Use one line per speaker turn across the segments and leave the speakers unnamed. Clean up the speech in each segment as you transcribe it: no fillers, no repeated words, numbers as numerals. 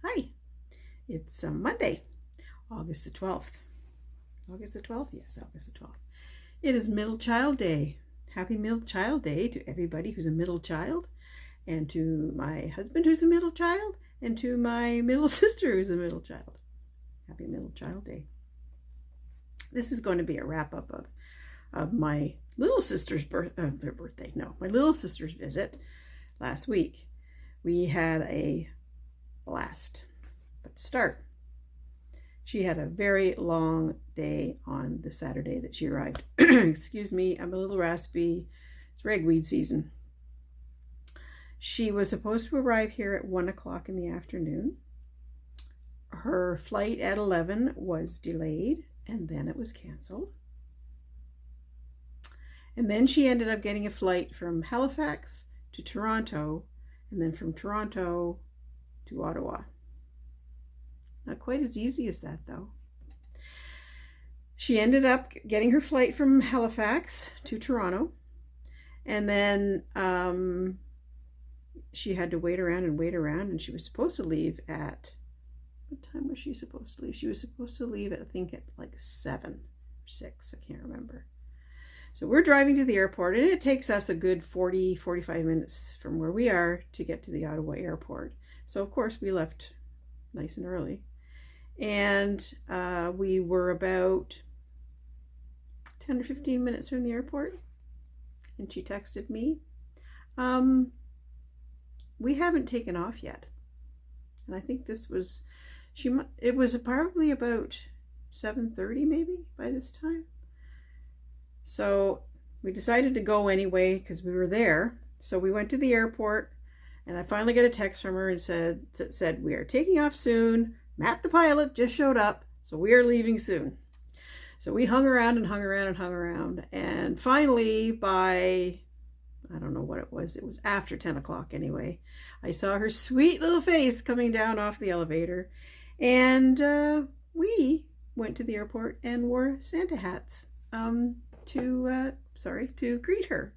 Hi, it's Monday, August the 12th. August the 12th? Yes, August the 12th. It is Middle Child Day. Happy Middle Child Day to everybody who's a middle child, and to my husband who's a middle child, and to my middle sister who's a middle child. Happy Middle Child Day. This is going to be a wrap-up of my little sister's birthday. No, my little sister's visit last week. We had a blast. But to start, she had a very long day on the Saturday that she arrived. Excuse me, I'm a little raspy. It's ragweed season. She was supposed to arrive here at 1 o'clock in the afternoon. Her flight at 11 was delayed, and then it was canceled. And then she ended up getting a flight from Halifax to Toronto, and then from Toronto to Ottawa. Not quite as easy as that, though. She ended up getting her flight from Halifax to Toronto, and then she had to wait around, and she was supposed to leave at, what time was she supposed to leave? She was supposed to leave, I think, at like 7 or 6, I can't remember. So we're driving to the airport, and it takes us a good 45 minutes from where we are to get to the Ottawa airport. So, of course, we left nice and early. And we were about 10 or 15 minutes from the airport, and she texted me, we haven't taken off yet. And I think this was, it was probably about 7:30 maybe by this time. So we decided to go anyway because we were there. So we went to the airport, and I finally got a text from her and said we are taking off soon. Matt the pilot just showed up, so we are leaving soon. So we hung around, and finally by, I don't know what it was after 10 o'clock anyway, I saw her sweet little face coming down off the elevator, and we went to the airport and wore Santa hats to greet her.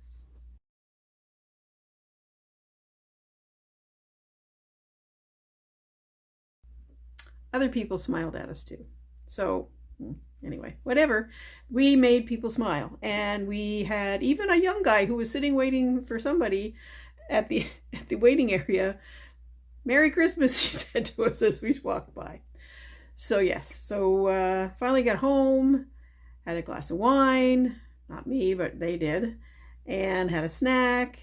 Other people smiled at us too. So anyway, whatever. We made people smile. And we had even a young guy who was sitting waiting for somebody at the waiting area. Merry Christmas, she said to us as we walked by. So yes, so finally got home, had a glass of wine, not me, but they did, and had a snack,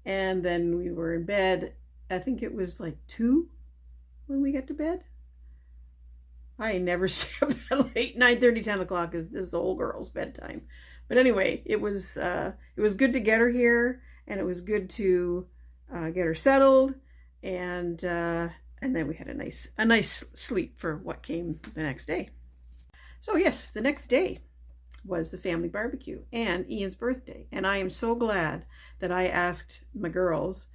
and then we were in bed. I think it was like 2 when we got to bed. I never stay up that late. 9:30, 10 o'clock is this old girl's bedtime. But anyway, it was good to get her here, and it was good to get her settled, and then we had a nice sleep for what came the next day. So yes, the next day was the family barbecue and Ian's birthday, and I am so glad that I asked my girls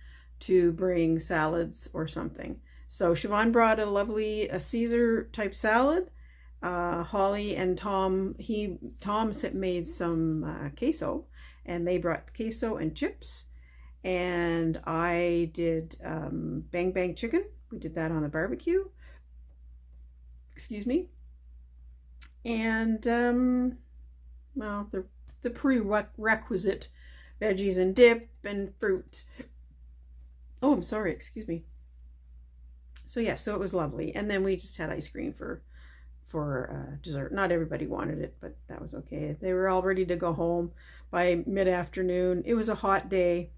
to bring salads or something. So Siobhan brought a lovely Caesar type salad. Holly and Tom made some queso, and they brought queso and chips. And I did bang bang chicken. We did that on the barbecue. Excuse me. And well, the prerequisite veggies and dip and fruit. Oh, I'm sorry. Excuse me. So yeah, so it was lovely, and then we just had ice cream for dessert. Not everybody wanted it, but that was okay. They were all ready to go home by mid-afternoon. It was a hot day.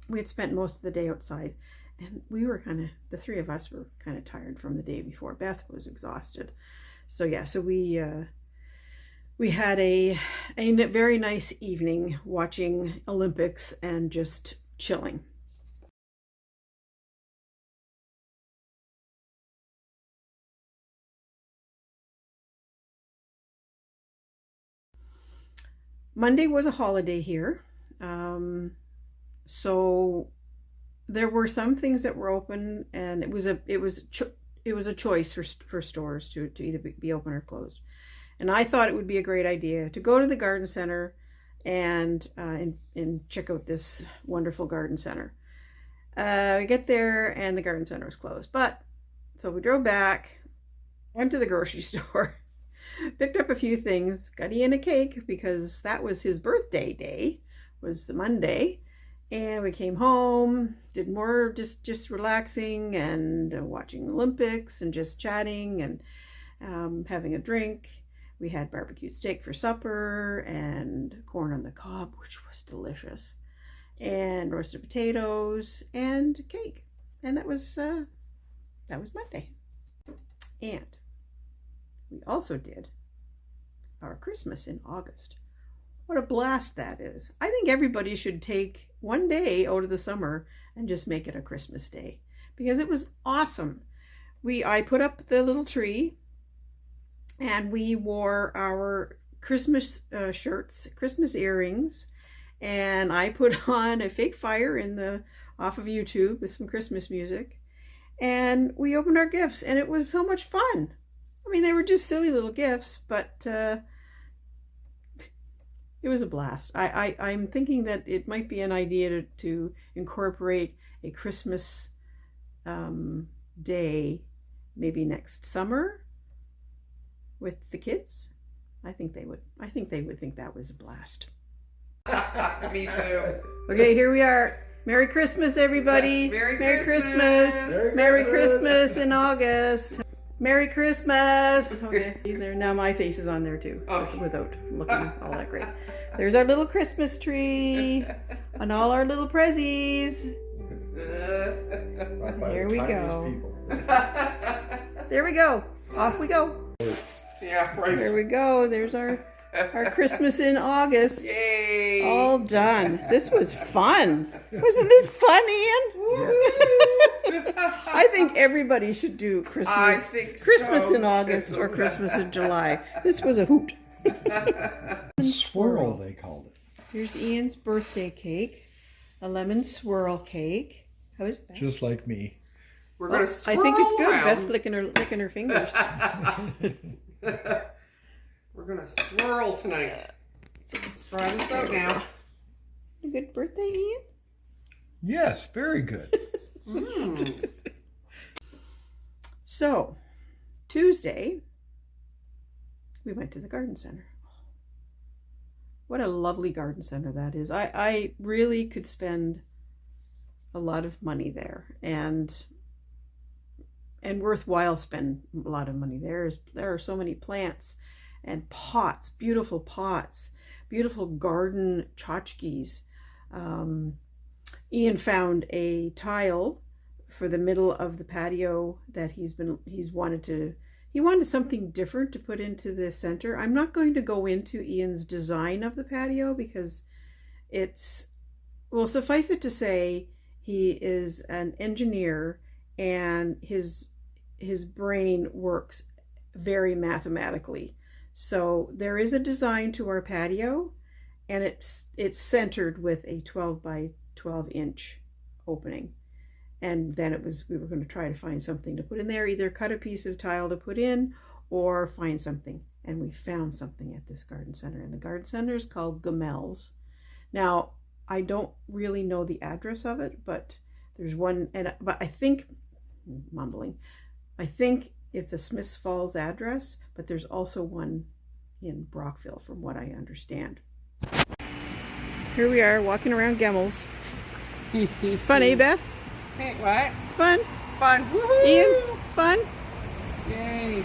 We had spent most of the day outside, and we were the three of us were kind of tired from the day before. Beth was exhausted. So yeah, so we had a very nice evening watching Olympics and just chilling. Monday was a holiday here, so there were some things that were open, and it was a choice for stores to either be open or closed. And I thought it would be a great idea to go to the garden center and check out this wonderful garden center. We get there and the garden center was closed, but So we drove back, went to the grocery store, picked up a few things, got Ian a cake because that was his birthday day, was the Monday. And we came home, did more just relaxing and watching the Olympics and just chatting and having a drink. We had barbecued steak for supper and corn on the cob, which was delicious, and roasted potatoes and cake. And that was Monday. And we also did our Christmas in August. What a blast that is. I think everybody should take one day out of the summer and just make it a Christmas day because it was awesome. I put up the little tree and we wore our Christmas shirts, Christmas earrings, and I put on a fake fire off of YouTube with some Christmas music, and we opened our gifts and it was so much fun. I mean, they were just silly little gifts, but it was a blast. I'm thinking that it might be an idea to incorporate a Christmas day maybe next summer with the kids. I think they would think that was a blast.
Me too.
Okay, here we are. Merry Christmas, everybody.
Merry Christmas.
Merry Christmas in August. Merry Christmas. Okay, there. Now my face is on there too, without looking all that great. There's our little Christmas tree and all our little prezzies. There we go. There we go. Off we go.
Yeah, right.
There we go. There's our Christmas in August.
Yay!
All done. This was fun. Wasn't this fun, Ian? I think everybody should do Christmas in August or Christmas in July. This was a hoot.
Swirl, they called it.
Here's Ian's birthday cake, a lemon swirl cake. How is that?
Just like me.
We're gonna swirl
I think it's good.
around.
Beth's licking her fingers.
We're gonna swirl tonight. Let's try this out now.
A good birthday, Ian?
Yes, very good.
So, Tuesday, we went to the garden center. What a lovely garden center that is. I really could spend a lot of money there and worthwhile spend a lot of money. There are so many plants and pots, beautiful garden tchotchkes. Ian found a tile for the middle of the patio that he wanted something different to put into the center. I'm not going to go into Ian's design of the patio because suffice it to say he is an engineer and his brain works very mathematically. So there is a design to our patio and it's centered with a 12 by 12 inch opening. And then we were going to try to find something to put in there, either cut a piece of tile to put in or find something. And we found something at this garden center. And the garden center is called Gamel's. Now, I don't really know the address of it, but there's one, but I think, I think it's a Smiths Falls address, but there's also one in Brockville from what I understand. Here we are walking around Gamel's. Fun, eh, Beth?
Hey, what?
Fun.
Fun. Woohoo!
Ian, fun.
Yay!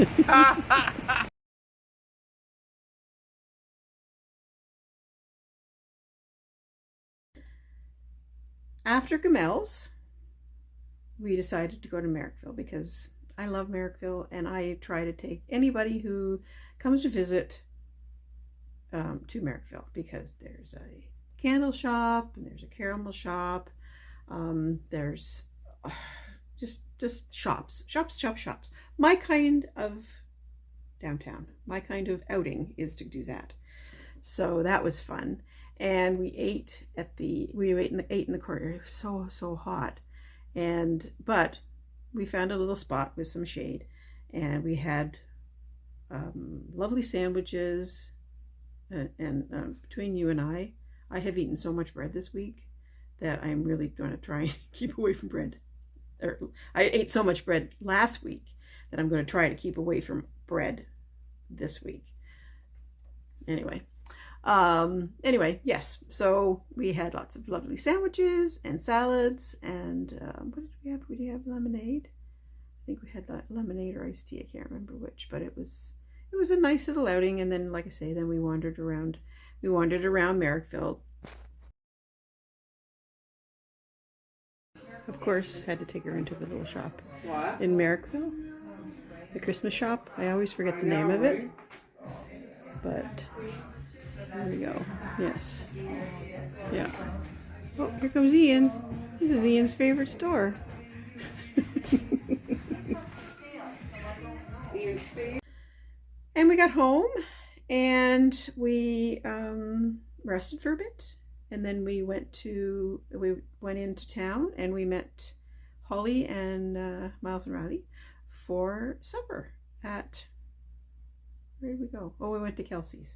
After Gamel's, we decided to go to Merrickville because I love Merrickville and I try to take anybody who comes to visit to Merrickville because there's a candle shop and there's a caramel shop. There's just shops. My kind of downtown, my kind of outing is to do that. So that was fun. And we ate in the corner. It was so hot. But we found a little spot with some shade and we had lovely sandwiches and between you and I have eaten so much bread this week that I'm really going to try and keep away from bread. or I ate so much bread last week that I'm going to try to keep away from bread this week. Anyway, yes. So we had lots of lovely sandwiches and salads, and what did we have? We have lemonade. I think we had lemonade or iced tea. I can't remember which, but it was a nice little outing. And then, like I say, then we wandered around. We wandered around Merrickville. Of course, had to take her into the little shop
What?
in Merrickville, the Christmas shop. I always forget the name of it, but there we go. Yes, yeah. Oh, here comes Ian. This is Ian's favorite store. And we got home and we rested for a bit, and then we went into town and we met Holly and Miles and Riley for supper at, where did we go? Oh, we went to Kelsey's.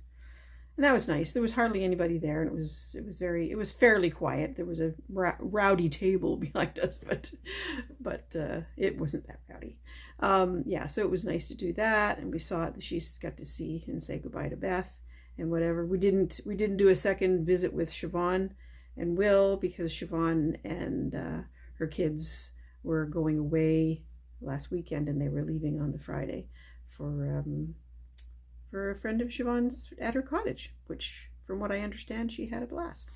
And that was nice. There was hardly anybody there, and it was fairly quiet. There was a rowdy table behind us, but it wasn't that rowdy. Yeah, so it was nice to do that, and she got to see and say goodbye to Beth and whatever. We didn't do a second visit with Siobhan and Will because Siobhan and her kids were going away last weekend, and they were leaving on the Friday for a friend of Siobhan's at her cottage, which, from what I understand, she had a blast.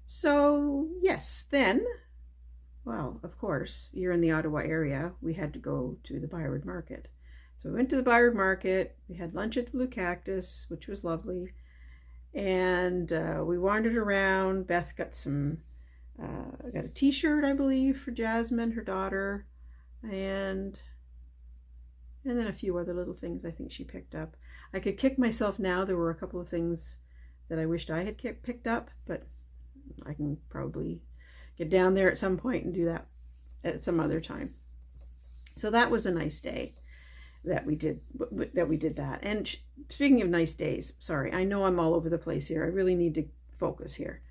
So, yes, then, well, of course, you're in the Ottawa area, we had to go to the Byward Market. So we went to the Byward Market, we had lunch at the Blue Cactus, which was lovely, and we wandered around. Beth got got a t-shirt, I believe, for Jasmine, her daughter, and then a few other little things I think she picked up. I could kick myself now. There were a couple of things that I wished I had picked up, but I can probably get down there at some point and do that at some other time. So that was a nice day that we did that. And speaking of nice days, sorry, I know I'm all over the place here. I really need to focus here.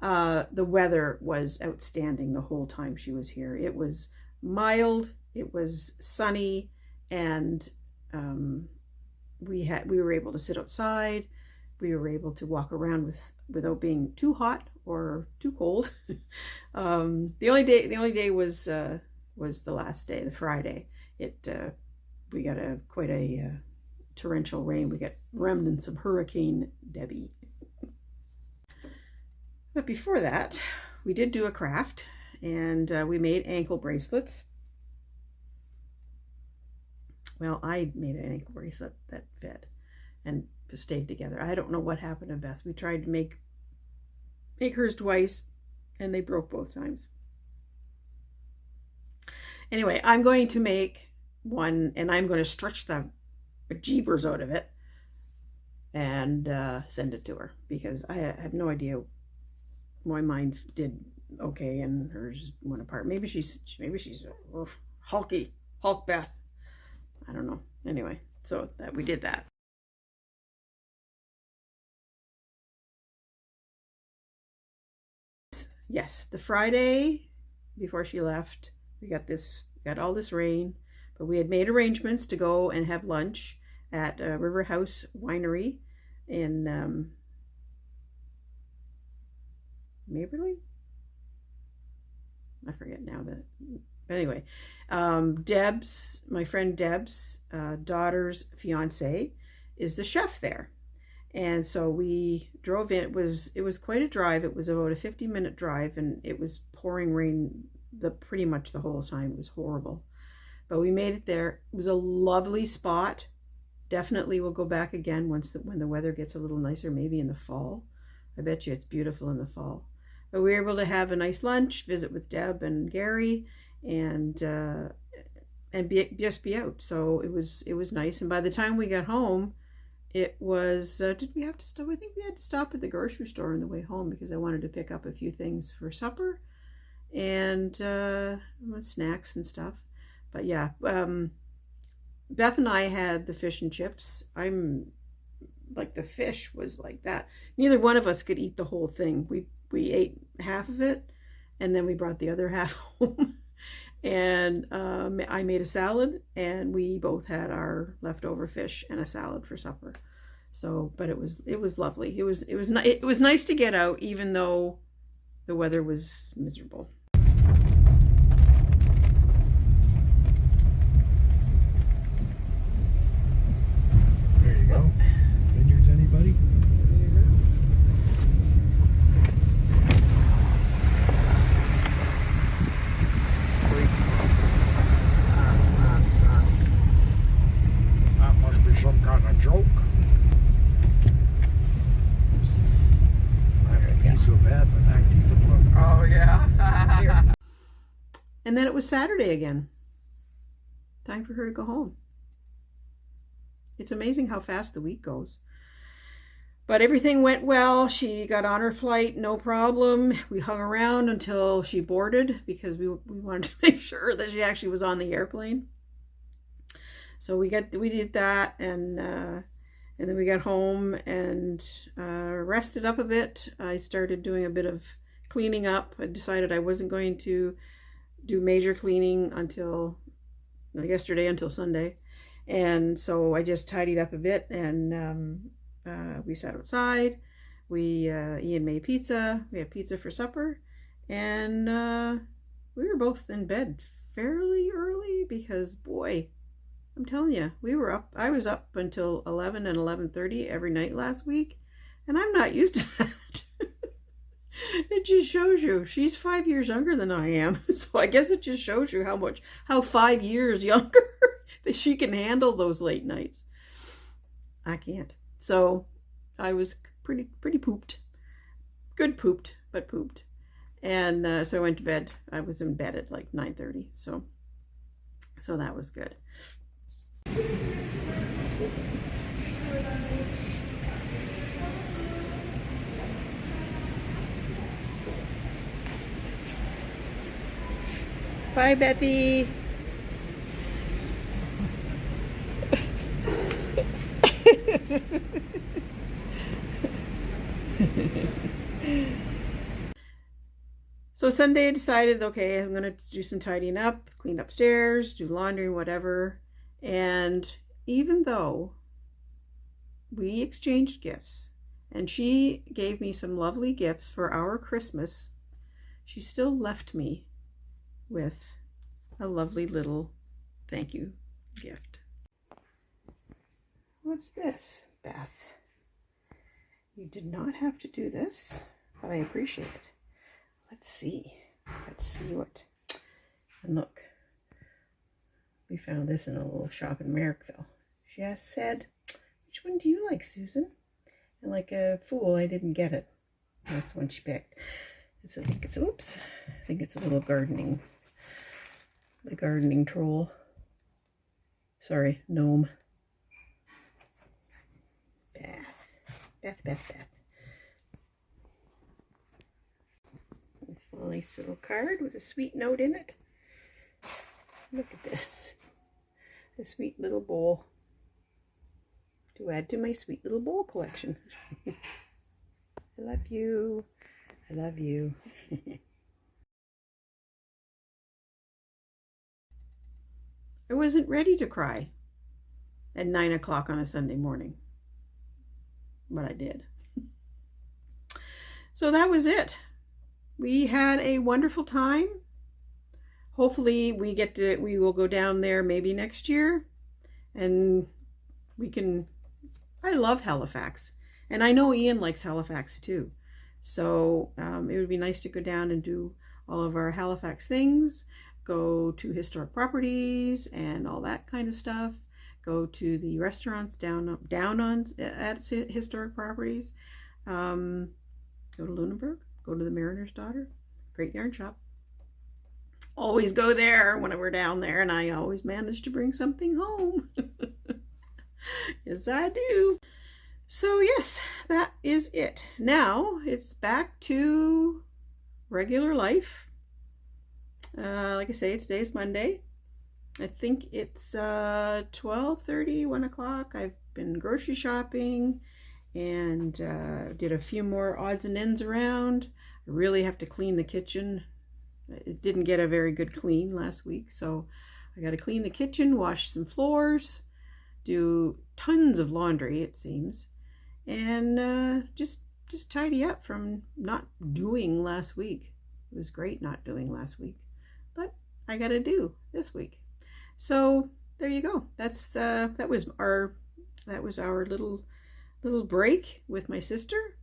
The weather was outstanding the whole time she was here. It was mild, it was sunny, and we were able to sit outside. We were able to walk around without being too hot or too cold. The only day was the last day, the Friday. We got quite a torrential rain. We got remnants of Hurricane Debbie. But before that, we did do a craft, and we made ankle bracelets. Well, I made an ankle bracelet that fit and stayed together. I don't know what happened to Beth. We tried to make hers twice, and they broke both times. Anyway, I'm going to make one, and I'm going to stretch the bejeebers out of it and send it to her, because I have no idea why mine did okay and hers went apart. Maybe she's Hulk Beth. I don't know. Anyway, so that we did that. Yes, the Friday before she left, we got all this rain, but we had made arrangements to go and have lunch at River House Winery in Maberly? I forget now but anyway, my friend Deb's daughter's fiance is the chef there. And so we drove in. It was quite a drive. It was about a 50-minute drive, and it was pouring rain pretty much the whole time. It was horrible. But we made it there. It was a lovely spot. Definitely we'll go back again when the weather gets a little nicer, maybe in the fall. I bet you it's beautiful in the fall. But we were able to have a nice lunch, visit with Deb and Gary, and just be out. So it was nice. And by the time we got home, it was, did we have to stop? I think we had to stop at the grocery store on the way home because I wanted to pick up a few things for supper and snacks and stuff. But yeah, Beth and I had the fish and chips. The fish was like that. Neither one of us could eat the whole thing. We ate half of it, and then we brought the other half home. And I made a salad, and we both had our leftover fish and a salad for supper. So, but it was lovely. It was nice to get out, even though the weather was miserable.
There you go. Vineyards, anybody? That must be some kind of joke. I ain't so bad, but that keep it look.
Oh, yeah.
And then it was Saturday again. Time for her to go home. It's amazing how fast the week goes. But everything went well. She got on her flight, no problem. We hung around until she boarded because we wanted to make sure that she actually was on the airplane. So we did that, and then we got home and rested up a bit. I started doing a bit of cleaning up. I decided I wasn't going to do major cleaning until yesterday, until Sunday. And so I just tidied up a bit, and we sat outside. Ian made pizza. We had pizza for supper, and we were both in bed fairly early because, boy, I'm telling you, we were up. I was up until 11 and 11:30 every night last week, and I'm not used to that. It just shows you she's 5 years younger than I am, so I guess it just shows you how 5 years younger that she can handle those late nights. I can't. So I was pretty pooped. Good pooped, but pooped. And so I went to bed. I was in bed at like 9:30. So that was good. Bye, Bethy. So Sunday I decided, okay, I'm going to do some tidying up, clean upstairs, do laundry, whatever. And even though we exchanged gifts and she gave me some lovely gifts for our Christmas, she still left me with a lovely little thank you gift. What's this, Beth? You did not have to do this, but I appreciate it. Let's see what, and look, we found this in a little shop in Merrickville. She said, which one do you like, Susan? And like a fool, I didn't get it. That's the one she picked. I think it's a little gardening troll. Sorry, gnome. Beth. A nice little card with a sweet note in it. Look at this. A sweet little bowl to add to my sweet little bowl collection. I love you. I love you. I wasn't ready to cry at 9 o'clock on a Sunday morning, but I did. So that was it. We had a wonderful time. Hopefully we will go down there maybe next year, and I love Halifax, and I know Ian likes Halifax too. So it would be nice to go down and do all of our Halifax things, go to historic properties and all that kind of stuff, go to the restaurants down at historic properties, go to Lunenburg, go to the Mariner's Daughter, great yarn shop. Always go there when we're down there, and I always manage to bring something home. Yes, I do. So yes, that is it. Now it's back to regular life. Like I say, today's Monday. I think it's 12:30, 1 o'clock. I've been grocery shopping and did a few more odds and ends around. I really have to clean the kitchen it didn't get a very good clean last week, so I got to clean the kitchen, wash some floors, do tons of laundry, it seems, and just tidy up from not doing last week. It was great not doing last week, but I got to do this week. So there you go. That was our little break with my sister,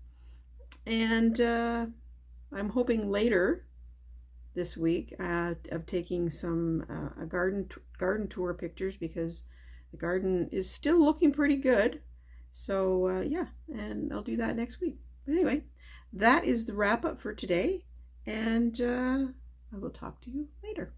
and I'm hoping later this week of taking some garden tour pictures, because the garden is still looking pretty good. So yeah, and I'll do that next week. But anyway, that is the wrap up for today, and I will talk to you later.